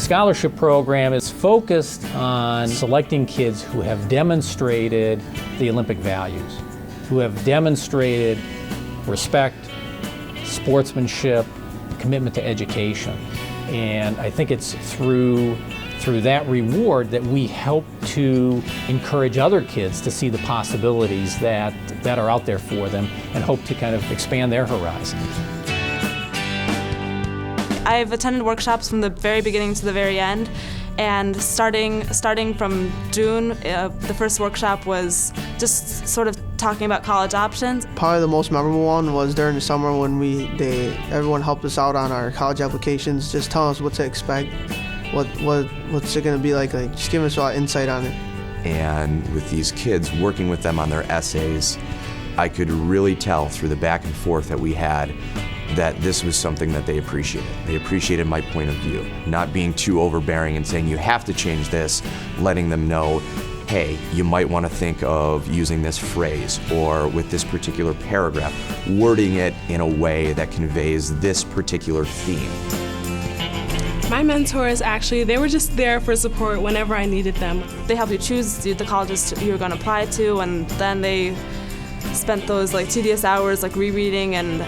scholarship program is focused on selecting kids who have demonstrated the Olympic values, who have demonstrated respect, sportsmanship, commitment to education. And I think it's through that reward that we help to encourage other kids to see the possibilities that are out there for them and hope to kind of expand their horizons. I've attended workshops from the very beginning to the very end, and starting from June, the first workshop was just sort of talking about college options. Probably the most memorable one was during the summer when everyone helped us out on our college applications, just telling us what to expect, what's it going to be like, just giving us a lot of insight on it. And with these kids, working with them on their essays, I could really tell through the back and forth that we had that this was something that they appreciated. They appreciated my point of view, not being too overbearing and saying you have to change this, letting them know, hey, you might want to think of using this phrase or with this particular paragraph, wording it in a way that conveys this particular theme. My mentors, actually, they were just there for support whenever I needed them. They help you choose the colleges you were going to apply to, and then they spent those tedious hours rereading and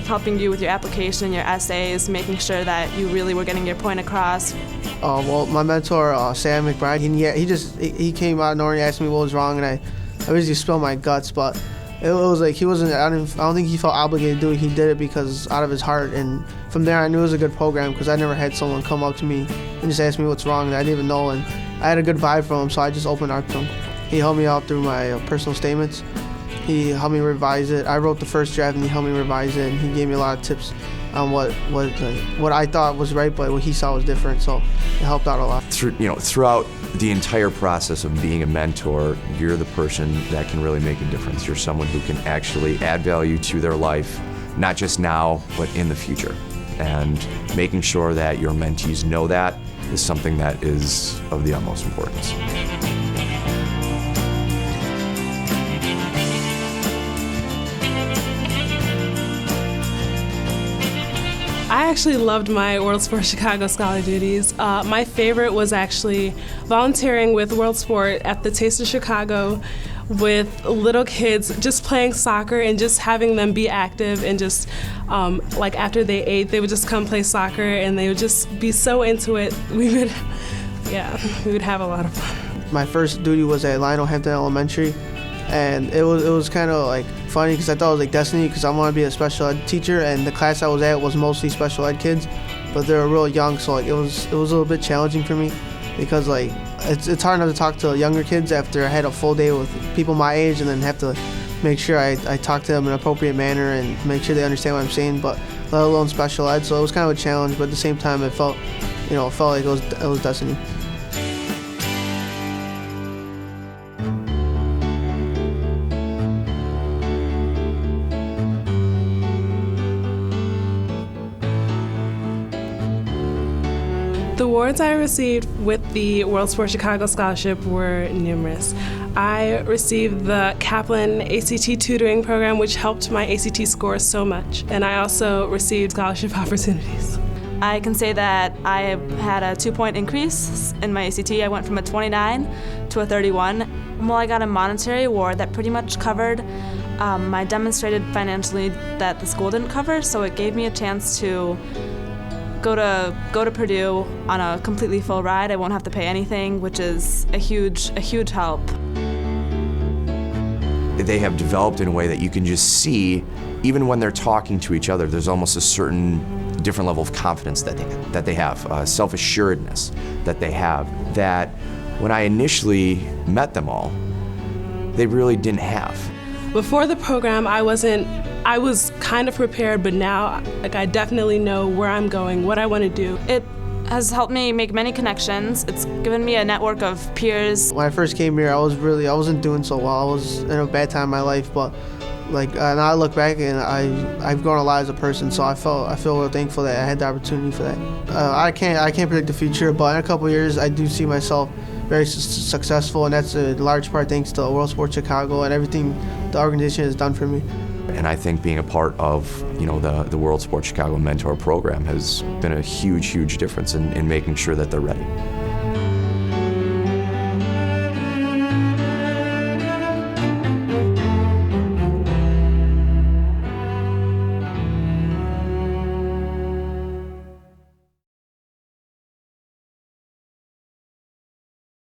helping you with your application and your essays, making sure that you really were getting your point across. Well, my mentor, Sam McBride, he came out of nowhere and asked me what was wrong, and I basically spilled my guts, but it was he wasn't, I don't think he felt obligated to do it. He did it because out of his heart, and from there I knew it was a good program because I never had someone come up to me and just ask me what's wrong, and I didn't even know, and I had a good vibe from him, so I just opened up to him. He helped me out through my personal statements. He helped me revise it. I wrote the first draft and he helped me revise it, and he gave me a lot of tips on what I thought was right, but what he saw was different, so it helped out a lot. Throughout the entire process of being a mentor, you're the person that can really make a difference. You're someone who can actually add value to their life, not just now, but in the future. And making sure that your mentees know that is something that is of the utmost importance. I actually loved my World Sport Chicago Scholar duties. My favorite was actually volunteering with World Sport at the Taste of Chicago with little kids, just playing soccer and just having them be active, and just after they ate, they would just come play soccer and they would just be so into it. We would have a lot of fun. My first duty was at Lionel Hampton Elementary, and it was kind of funny because I thought it was destiny because I wanted to be a special ed teacher, and the class I was at was mostly special ed kids, but they were real young, so it was a little bit challenging for me because it's hard enough to talk to younger kids after I had a full day with people my age, and then have to make sure I talk to them in an appropriate manner and make sure they understand what I'm saying, but let alone special ed, so it was kind of a challenge, but at the same time it felt like it was destiny. The awards I received with the World Sport Chicago Scholarship were numerous. I received the Kaplan ACT Tutoring Program, which helped my ACT score so much, and I also received scholarship opportunities. I can say that I had a 2-point increase in my ACT. I went from a 29 to a 31. Well, I got a monetary award that pretty much covered my demonstrated financial need that the school didn't cover, so it gave me a chance to go to Purdue on a completely full ride. I won't have to pay anything, which is a huge help. They have developed in a way that you can just see, even when they're talking to each other, there's almost a certain different level of confidence that they have, self-assuredness that they have, that when I initially met them all, they really didn't have. Before the program, I was kind of prepared, but now I definitely know where I'm going, what I want to do. It has helped me make many connections. It's given me a network of peers. When I first came here, I wasn't doing so well. I was in a bad time in my life, but and I look back and I've grown a lot as a person, so I feel real thankful that I had the opportunity for that. I can't predict the future, but in a couple of years, I do see myself very successful, and that's a large part thanks to World Sport Chicago and everything the organization has done for me. And I think being a part of, the World Sports Chicago Mentor Program has been a huge, huge difference in making sure that they're ready.